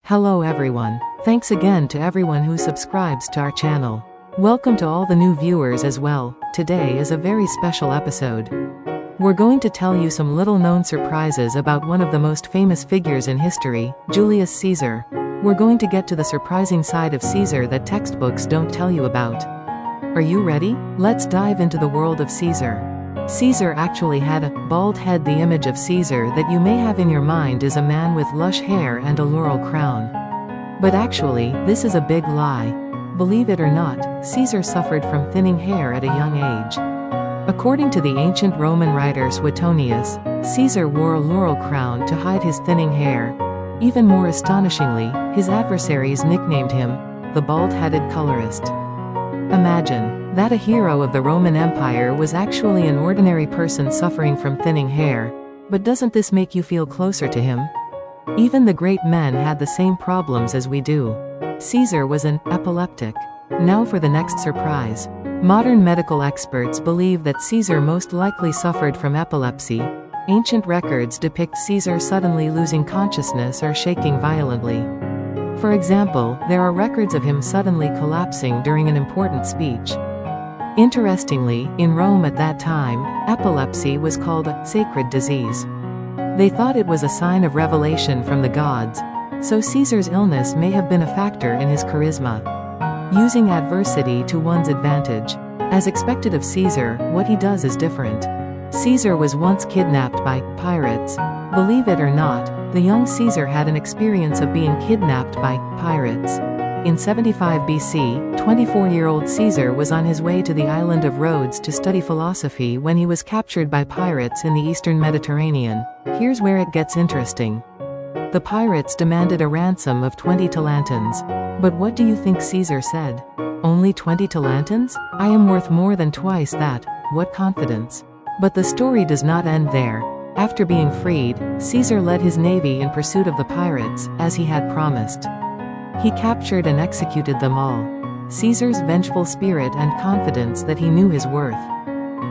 Hello everyone. Thanks again to everyone who subscribes to our channel. Welcome to all the new viewers as well. Today is a very special episode. We're going to tell you some little-known surprises about one of the most famous figures in history, Julius Caesar. We're going to get to the surprising side of Caesar that textbooks don't tell you about. Are you ready? Let's dive into the world of Caesar. Caesar actually had a bald head. The image of Caesar that you may have in your mind is a man with lush hair and a laurel crown. But actually, this is a big lie. Believe it or not, Caesar suffered from thinning hair at a young age. According to the ancient Roman writer Suetonius, Caesar wore a laurel crown to hide his thinning hair. Even more astonishingly, his adversaries nicknamed him the bald-headed colorist. Imagine that a hero of the Roman Empire was actually an ordinary person suffering from thinning hair. But doesn't this make you feel closer to him? Even the great men had the same problems as we do. Caesar was an epileptic. Now for the next surprise. Modern medical experts believe that Caesar most likely suffered from epilepsy. Ancient records depict Caesar suddenly losing consciousness or shaking violently. For example, there are records of him suddenly collapsing during an important speech. Interestingly, in Rome at that time, epilepsy was called a sacred disease. They thought it was a sign of revelation from the gods, so Caesar's illness may have been a factor in his charisma. Using adversity to one's advantage. As expected of Caesar, what he does is different. Caesar was once kidnapped by pirates. Believe it or not, the young Caesar had an experience of being kidnapped by pirates. In 75 BC, 24-year-old Caesar was on his way to the island of Rhodes to study philosophy when he was captured by pirates in the eastern Mediterranean. Here's where it gets interesting. The pirates demanded a ransom of 20 talentins. But what do you think Caesar said? Only 20 talentins? I am worth more than twice that. What confidence! But the story does not end there. After being freed, Caesar led his navy in pursuit of the pirates, as he had promised. He captured and executed them all. Caesar's vengeful spirit and confidence that he knew his worth.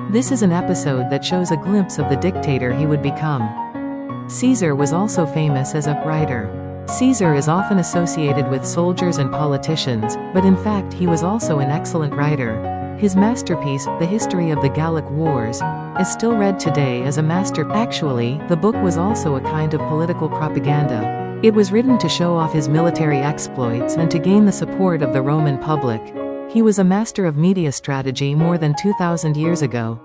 This is an episode that shows a glimpse of the dictator he would become. Caesar was also famous as a writer. Caesar is often associated with soldiers and politicians, but in fact he was also an excellent writer. His masterpiece, The History of the Gallic Wars, is still read today as a master. Actually, the book was also a kind of political propaganda. It was written to show off his military exploits and to gain the support of the Roman public. He was a master of media strategy more than 2,000 years ago.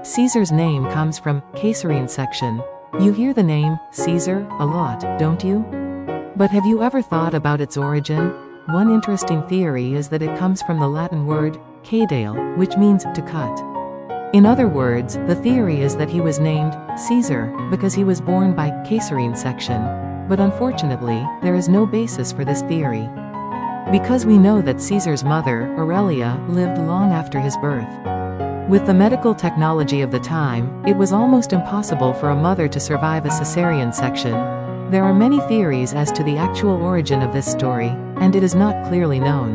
Caesar's name comes from Caesarean section. You hear the name Caesar a lot, don't you? But have you ever thought about its origin? One interesting theory is that it comes from the Latin word cadale, which means to cut. In other words, the theory is that he was named Caesar because he was born by Caesarean section. But unfortunately, there is no basis for this theory. Because we know that Caesar's mother, Aurelia, lived long after his birth. With the medical technology of the time, it was almost impossible for a mother to survive a cesarean section. There are many theories as to the actual origin of this story, and it is not clearly known.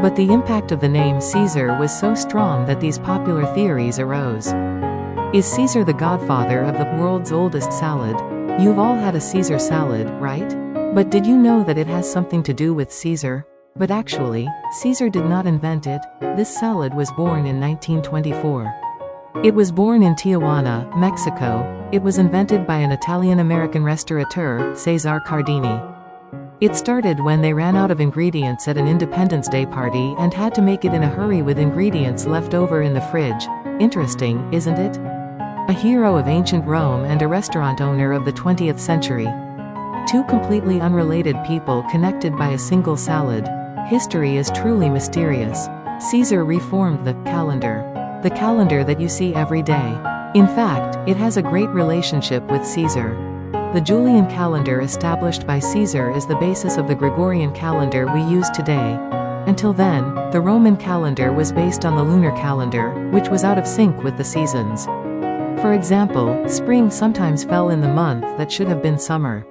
But the impact of the name Caesar was so strong that these popular theories arose. Is Caesar the godfather of the world's oldest salad? You've all had a Caesar salad, right? But did you know that it has something to do with Caesar? But actually, Caesar did not invent it. This salad was born in 1924. It was born in Tijuana, Mexico. It was invented by an Italian-American restaurateur, Cesare Cardini. It started when they ran out of ingredients at an Independence Day party and had to make it in a hurry with ingredients left over in the fridge. Interesting, isn't it? A hero of ancient Rome and a restaurant owner of the 20th century. Two completely unrelated people connected by a single salad. History is truly mysterious. Caesar reformed the calendar. The calendar that you see every day. In fact, it has a great relationship with Caesar. The Julian calendar established by Caesar is the basis of the Gregorian calendar we use today. Until then, the Roman calendar was based on the lunar calendar, which was out of sync with the seasons. For example, spring sometimes fell in the month that should have been summer.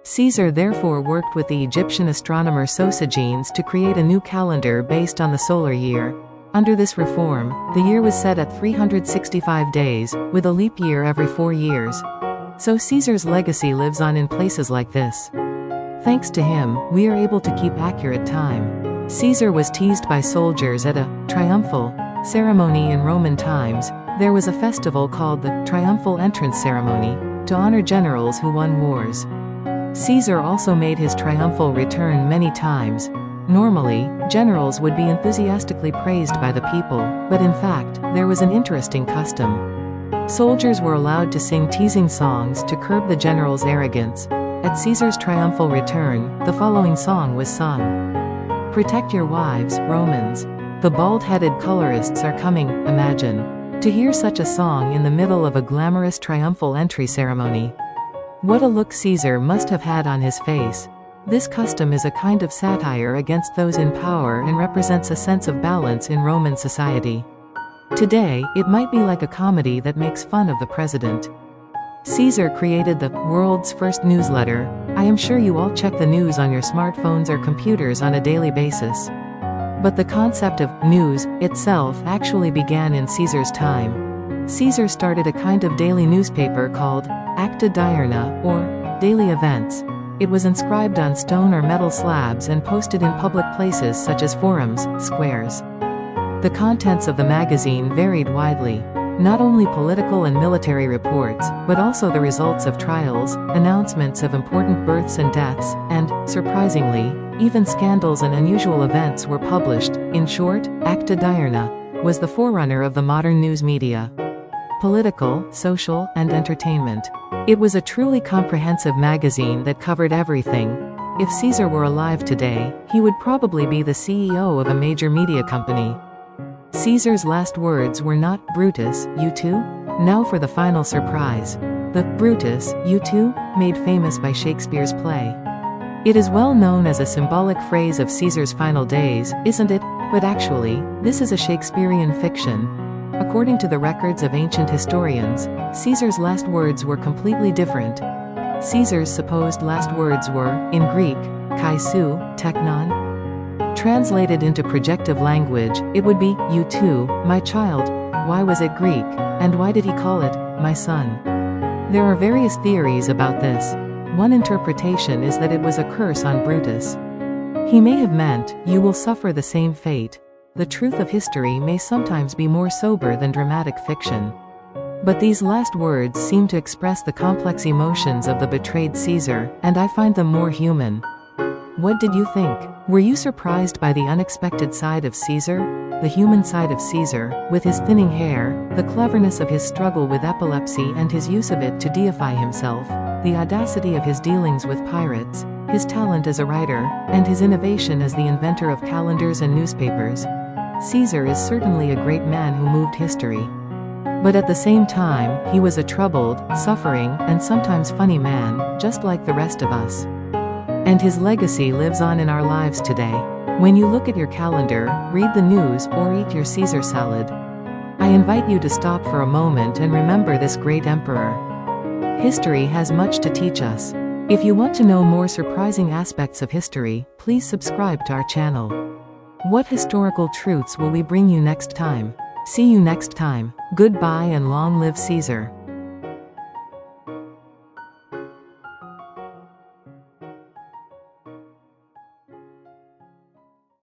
Caesar therefore worked with the Egyptian astronomer Sosigenes to create a new calendar based on the solar year. Under this reform, the year was set at 365 days, with a leap year every 4 years. So Caesar's legacy lives on in places like this. Thanks to him, we are able to keep accurate time. Caesar was teased by soldiers at a triumphal ceremony in Roman times. There was a festival called the triumphal entrance ceremony, to honor generals who won wars. Caesar also made his triumphal return many times. Normally, generals would be enthusiastically praised by the people, but in fact, there was an interesting custom. Soldiers were allowed to sing teasing songs to curb the general's arrogance. At Caesar's triumphal return, the following song was sung. "Protect your wives, Romans. The bald-headed colorists are coming, imagine." To hear such a song in the middle of a glamorous triumphal entry ceremony. What a look Caesar must have had on his face. This custom is a kind of satire against those in power and represents a sense of balance in Roman society. Today, it might be like a comedy that makes fun of the president. Caesar created the world's first newsletter. I am sure you all check the news on your smartphones or computers on a daily basis. But the concept of news itself actually began in Caesar's time. Caesar started a kind of daily newspaper called Acta Diurna, or Daily Events. It was inscribed on stone or metal slabs and posted in public places such as forums, squares. The contents of the magazine varied widely. Not only political and military reports, but also the results of trials, announcements of important births and deaths, and, surprisingly, even scandals and unusual events were published. In short, Acta Diurna was the forerunner of the modern news media. Political, social, and entertainment. It was a truly comprehensive magazine that covered everything. If Caesar were alive today, he would probably be the CEO of a major media company. Caesar's last words were not, "Brutus, you too?" Now for the final surprise. The "Brutus, you too?" made famous by Shakespeare's play. It is well known as a symbolic phrase of Caesar's final days, isn't it? But actually, this is a Shakespearean fiction. According to the records of ancient historians, Caesar's last words were completely different. Caesar's supposed last words were, in Greek, kai su, teknon. Translated into projective language, it would be, "You too, my child." Why was it Greek? And why did he call it, "my son"? There are various theories about this. One interpretation is that it was a curse on Brutus. He may have meant, "You will suffer the same fate." The truth of history may sometimes be more sober than dramatic fiction. But these last words seem to express the complex emotions of the betrayed Caesar, and I find them more human. What did you think? Were you surprised by the unexpected side of Caesar? The human side of Caesar, with his thinning hair, the cleverness of his struggle with epilepsy and his use of it to deify himself, the audacity of his dealings with pirates, his talent as a writer, and his innovation as the inventor of calendars and newspapers. Caesar is certainly a great man who moved history. But at the same time, he was a troubled, suffering, and sometimes funny man, just like the rest of us. And his legacy lives on in our lives today. When you look at your calendar, read the news, or eat your Caesar salad, I invite you to stop for a moment and remember this great emperor. History has much to teach us. If you want to know more surprising aspects of history, please subscribe to our channel. What historical truths will we bring you next time? See you next time. Goodbye and long live Caesar.